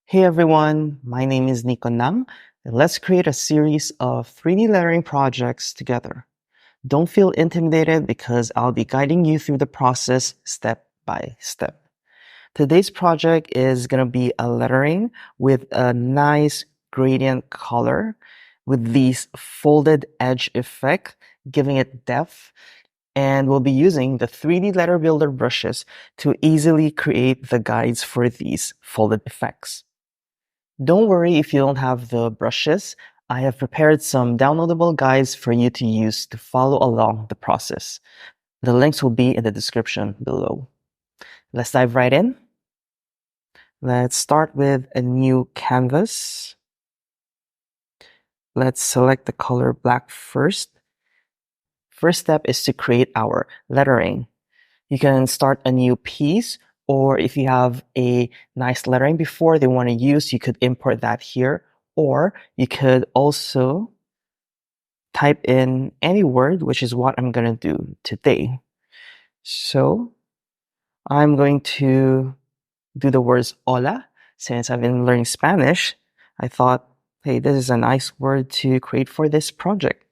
Hey everyone, my name is Nico and let's create a series of 3D lettering projects together. Don't feel intimidated because I'll be guiding you through the process step by step. Today's project is going to be a lettering with a nice gradient color with these folded edge effect, giving it depth. And we'll be using the 3D letter builder brushes to easily create the guides for these folded effects. Don't worry if you don't have the brushes. I have prepared some downloadable guides for you to use to follow along the process. The links will be in the description below. Let's dive right in. Let's start with a new canvas. Let's select the color black first. First step is to create our lettering. You can start a new piece, or if you have a nice lettering before they want to use, you could import that here, or you could also type in any word, which is what I'm going to do today. So I'm going to do the words hola. Since I've been learning Spanish, I thought, hey, this is a nice word to create for this project.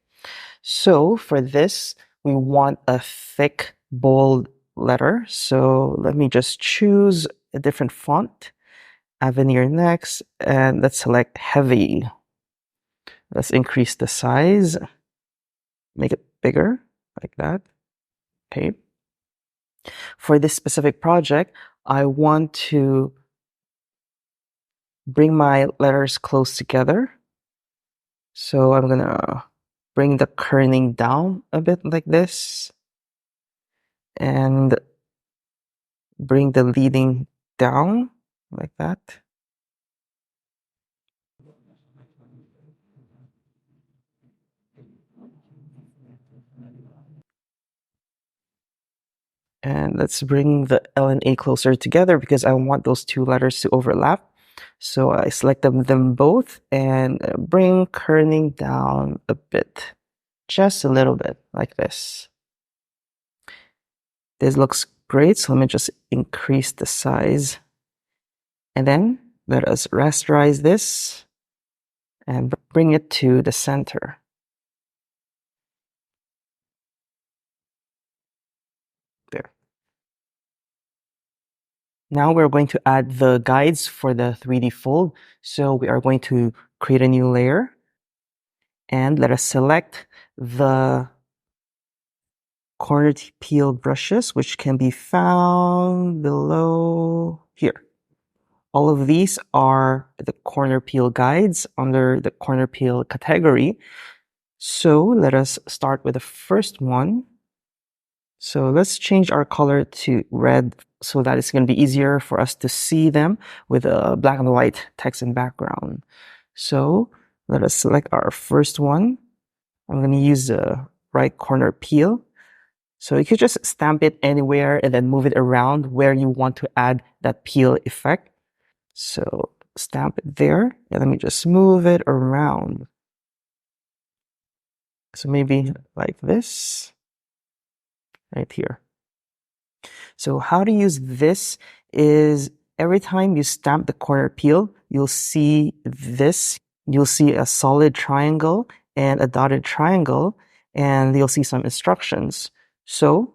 So for this, we want a thick, bold letter. So let me just choose a different font. Avenir next, and let's select heavy. Let's increase the size, make it bigger, like that. Okay. For this specific project, I want to bring my letters close together. So I'm gonna bring the kerning down a bit like this, and bring the leading down like that. And let's bring the L and A closer together because I want those two letters to overlap. So I select them both and bring kerning down a bit, just a little bit like this. This looks great, so let me just increase the size. And then let us rasterize this and bring it to the center. There. Now we're going to add the guides for the 3D fold. So we are going to create a new layer and let us select the corner peel brushes, which can be found below here. All of these are the corner peel guides under the corner peel category. So let us start with the first one. So let's change our color to red so that it's going to be easier for us to see them with a black and white text and background. So let us select our first one. I'm going to use the right corner peel. So you could just stamp it anywhere and then move it around where you want to add that peel effect. So stamp it there and let me just move it around. So maybe like this, right here. So how to use this is every time you stamp the corner peel, you'll see this. You'll see a solid triangle and a dotted triangle, and you'll see some instructions. So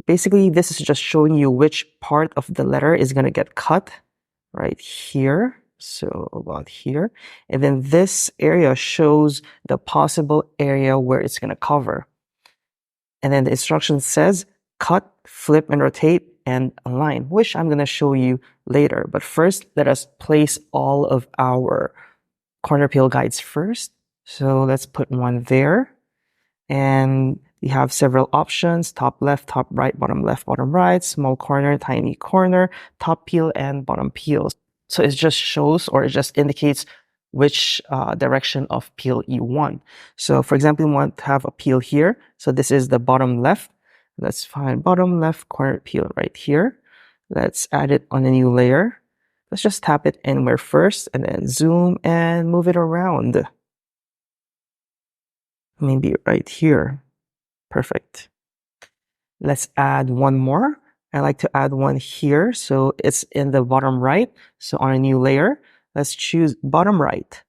basically, this is just showing you which part of the letter is going to get cut right here. So about here. And then this area shows the possible area where it's going to cover. And then the instruction says cut, flip, and rotate and align, which I'm going to show you later. But first, let us place all of our corner peel guides first. So let's put one there. And we have several options: top left, top right, bottom left, bottom right, small corner, tiny corner, top peel, and bottom peel. So it just shows, or it just indicates which direction of peel you want. So for example, you want to have a peel here. So this is the bottom left. Let's find bottom left corner peel right here. Let's add it on a new layer. Let's just tap it anywhere first and then zoom and move it around. Maybe right here. Perfect. Let's add one more. I like to add one here. So it's in the bottom right. So on a new layer, let's choose bottom right.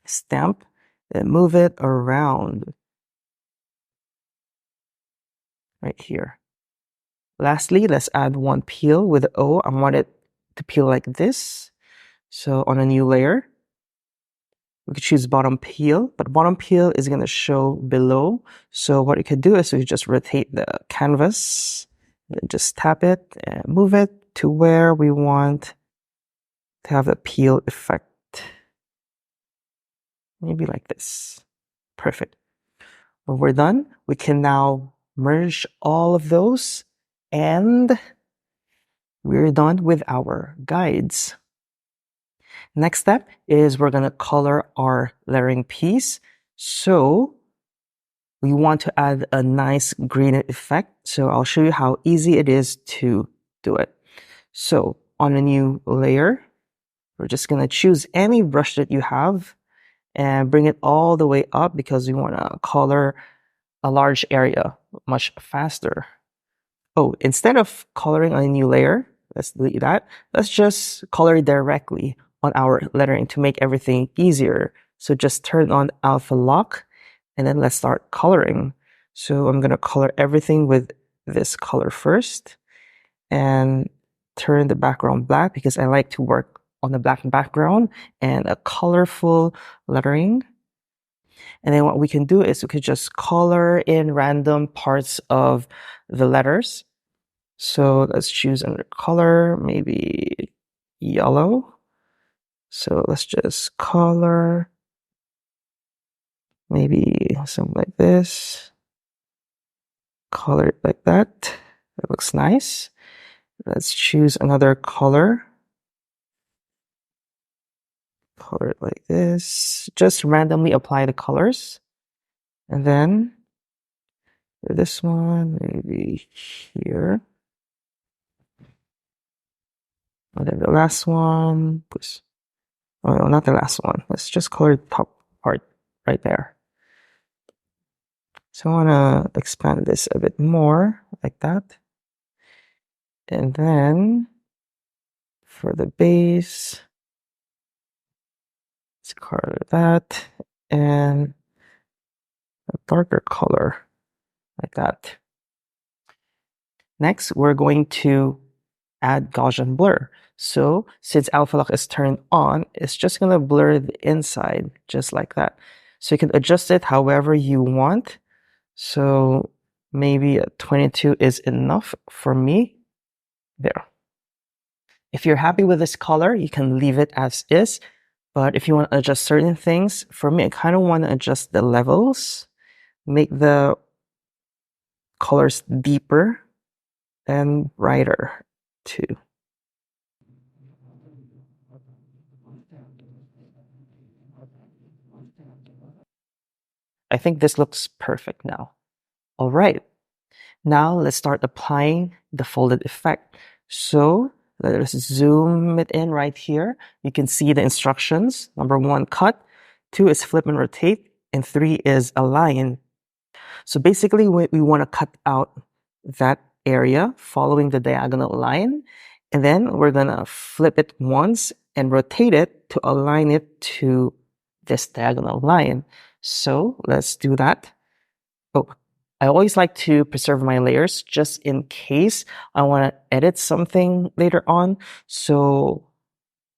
Stamp and move it around right here. Lastly, let's add one peel with the O. I want it to peel like this. So on a new layer, we could choose bottom peel, but bottom peel is going to show below. So what you could do is we just rotate the canvas, and just tap it and move it to where we want to have the peel effect. Maybe like this. Perfect. When we're done, we can now merge all of those and we're done with our guides. Next step is we're going to color our lettering piece. So we want to add a nice green effect. So I'll show you how easy it is to do it. So on a new layer, we're just going to choose any brush that you have and bring it all the way up because we want to color a large area much faster. Oh, instead of coloring on a new layer, let's delete that. Let's just color directly on our lettering to make everything easier. So just turn on alpha lock and then let's start coloring. So I'm going to color everything with this color first and turn the background black because I like to work on the black background and a colorful lettering. And then what we can do is we could just color in random parts of the letters. So let's choose another color, maybe yellow. So let's just color maybe something like this. Color it like that. That looks nice. Let's choose another color. Color it like this. Just randomly apply the colors. And then this one, maybe here. And then the last one, oh no, not the last one. Let's just color the top part right there. So I want to expand this a bit more, like that. And then for the base, let's color that and a darker color, like that. Next, we're going to add Gaussian blur. So since alpha lock is turned on, it's just going to blur the inside, just like that. So you can adjust it however you want. So maybe a 22 is enough for me. There. If you're happy with this color, you can leave it as is. But if you want to adjust certain things, for me, I kind of want to adjust the levels, make the colors deeper and brighter too. I think this looks perfect now. All right. Now let's start applying the folded effect. So let's zoom it in right here. You can see the instructions. Number 1, cut. 2 is flip and rotate. And 3 is align. So basically we want to cut out that area following the diagonal line. And then we're going to flip it once and rotate it to align it to this diagonal line. So let's do that. Oh, I always like to preserve my layers just in case I want to edit something later on. So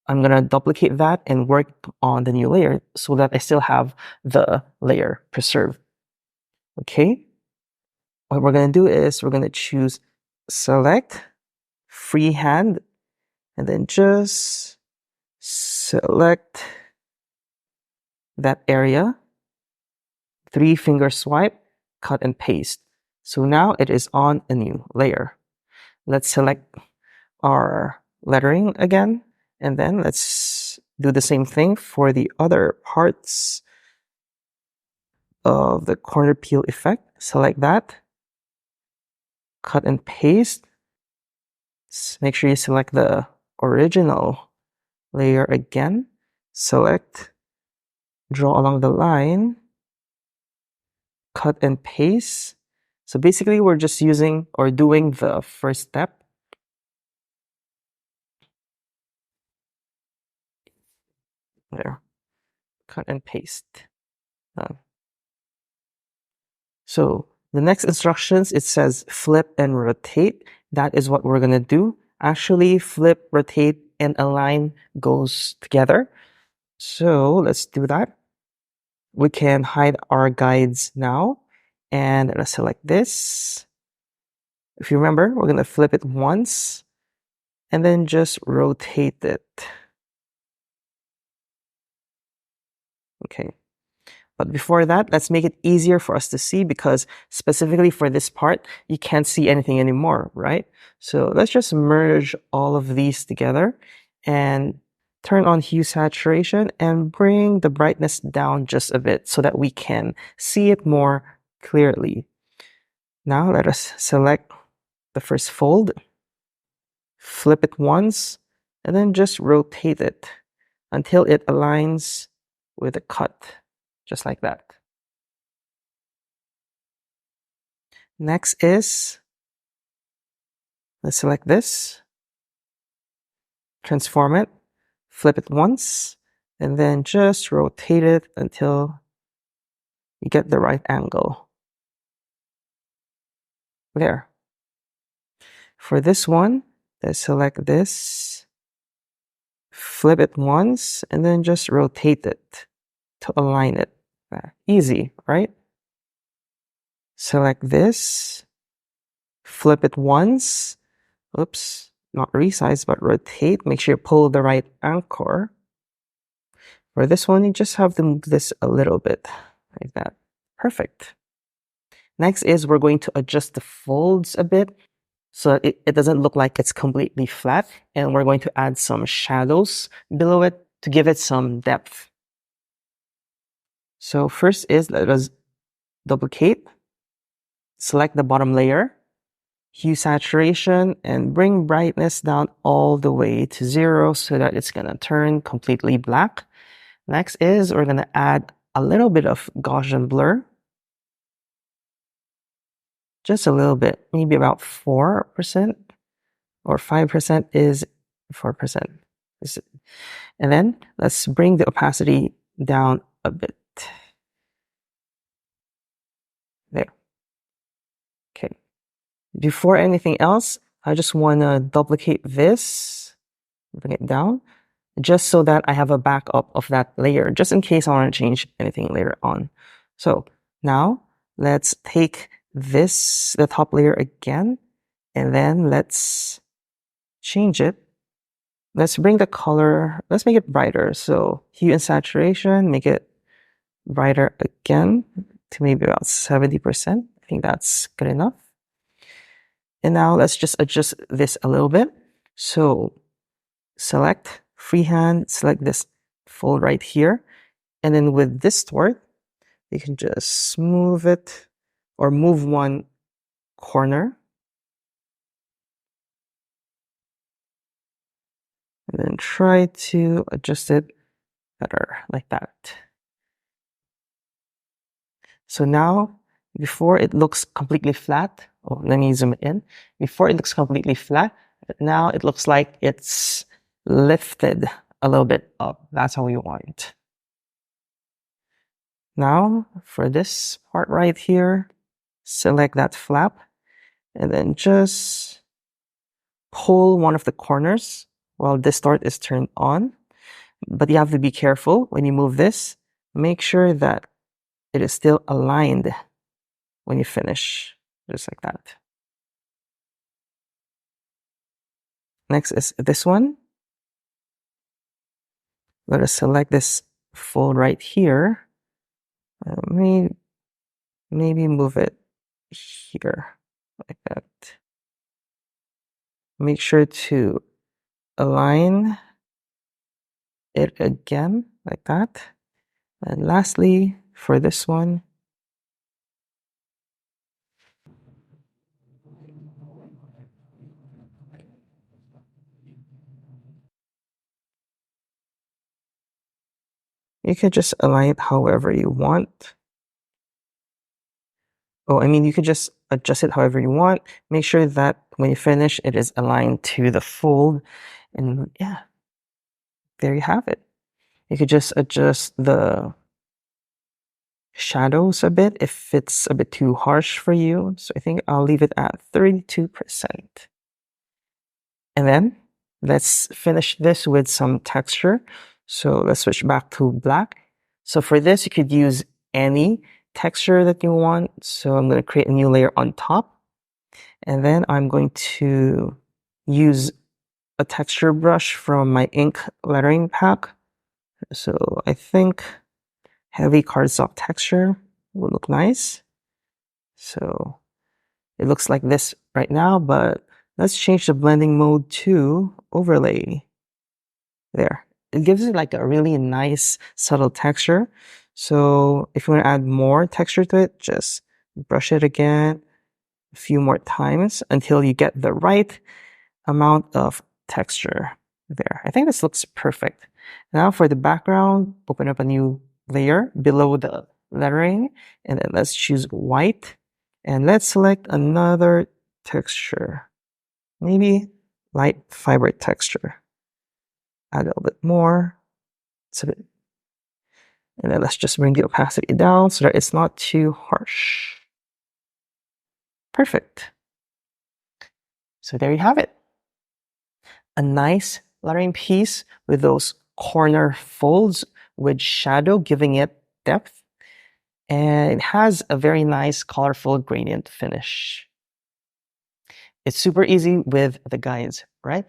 I'm going to duplicate that and work on the new layer so that I still have the layer preserved. Okay. What we're going to do is we're going to choose select freehand and then just select that area, 3-finger swipe, cut and paste. So now it is on a new layer. Let's select our lettering again, and then let's do the same thing for the other parts of the corner peel effect. Select that, cut and paste. Make sure you select the original layer again. Select, draw along the line, cut and paste. So basically we're just using or doing the first step. There. Cut and paste. So the next instructions, it says flip and rotate. That is what we're going to do. Actually, flip, rotate, and align goes together. So let's do that. We can hide our guides now. And let's select this. If you remember, we're going to flip it once and then just rotate it. Okay. But before that, let's make it easier for us to see, because specifically for this part, you can't see anything anymore, right? So let's just merge all of these together and turn on hue saturation and bring the brightness down just a bit so that we can see it more clearly. Now let us select the first fold, flip it once, and then just rotate it until it aligns with the cut, just like that. Next is, let's select this, transform it, flip it once, and then just rotate it until you get the right angle. There. For this one, let's select this, flip it once, and then just rotate it to align it. Easy, right? Select this, flip it once, oops, not resize, but rotate. Make sure you pull the right anchor. For this one, you just have to move this a little bit, like that. Perfect. Next is we're going to adjust the folds a bit so it doesn't look like it's completely flat. And we're going to add some shadows below it to give it some depth. So first is, let us duplicate, select the bottom layer, hue saturation, and bring brightness down all the way to 0 so that it's going to turn completely black. Next is we're going to add a little bit of Gaussian blur. Just a little bit, maybe about 4% or 5% is 4%. And then let's bring the opacity down a bit. There. Okay. Before anything else, I just want to duplicate this, bring it down, just so that I have a backup of that layer, just in case I want to change anything later on. So now let's take this, the top layer again, and then let's change it. Let's bring the color, let's make it brighter. So hue and saturation, make it brighter again to maybe about 70%. I think that's good enough. And now let's just adjust this a little bit. So select freehand, select this fold right here. And then with distort, you can just move it or move one corner. And then try to adjust it better, like that. So now, before it looks completely flat, oh, let me zoom in. Before it looks completely flat, now it looks like it's lifted a little bit up. That's how we want it. Now, for this part right here, select that flap, and then just pull one of the corners while distort is turned on. But you have to be careful when you move this. Make sure that it is still aligned when you finish, just like that. Next is this one. Let us select this fold right here. Maybe move it here, like that. Make sure to align it again, like that. And lastly, for this one, you can just align it however you want. Oh, I mean, you could just adjust it however you want. Make sure that when you finish, it is aligned to the fold. And yeah, there you have it. You could just adjust the shadows a bit if it's a bit too harsh for you. So I think I'll leave it at 32%. And then let's finish this with some texture. So let's switch back to black. So for this, you could use any texture that you want. So I'm going to create a new layer on top. And then I'm going to use a texture brush from my ink lettering pack. So I think heavy cardstock texture would look nice. So it looks like this right now, but let's change the blending mode to overlay. There. It gives it like a really nice subtle texture. So if you want to add more texture to it, just brush it again a few more times until you get the right amount of texture there. I think this looks perfect. Now for the background, open up a new layer below the lettering, and then let's choose white, and let's select another texture, maybe light fiber texture. Add a little bit more. And then let's just bring the opacity down so that it's not too harsh. Perfect. So there you have it. A nice lettering piece with those corner folds with shadow giving it depth. And it has a very nice colorful gradient finish. It's super easy with the guides, right?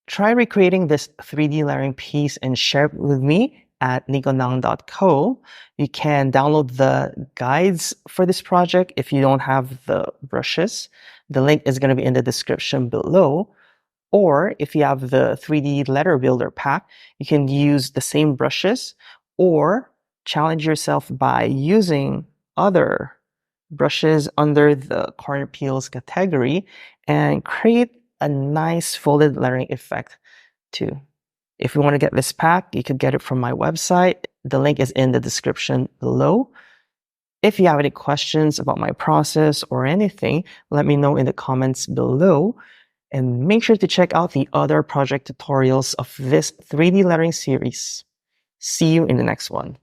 Try recreating this 3D lettering piece and share it with me at niconang.co. You can download the guides for this project if you don't have the brushes. The link is going to be in the description below. Or if you have the 3D letter builder pack, you can use the same brushes or challenge yourself by using other brushes under the corner peels category and create a nice folded lettering effect too. If you want to get this pack, you could get it from my website. The link is in the description below. If you have any questions about my process or anything, let me know in the comments below. And make sure to check out the other project tutorials of this 3D lettering series. See you in the next one.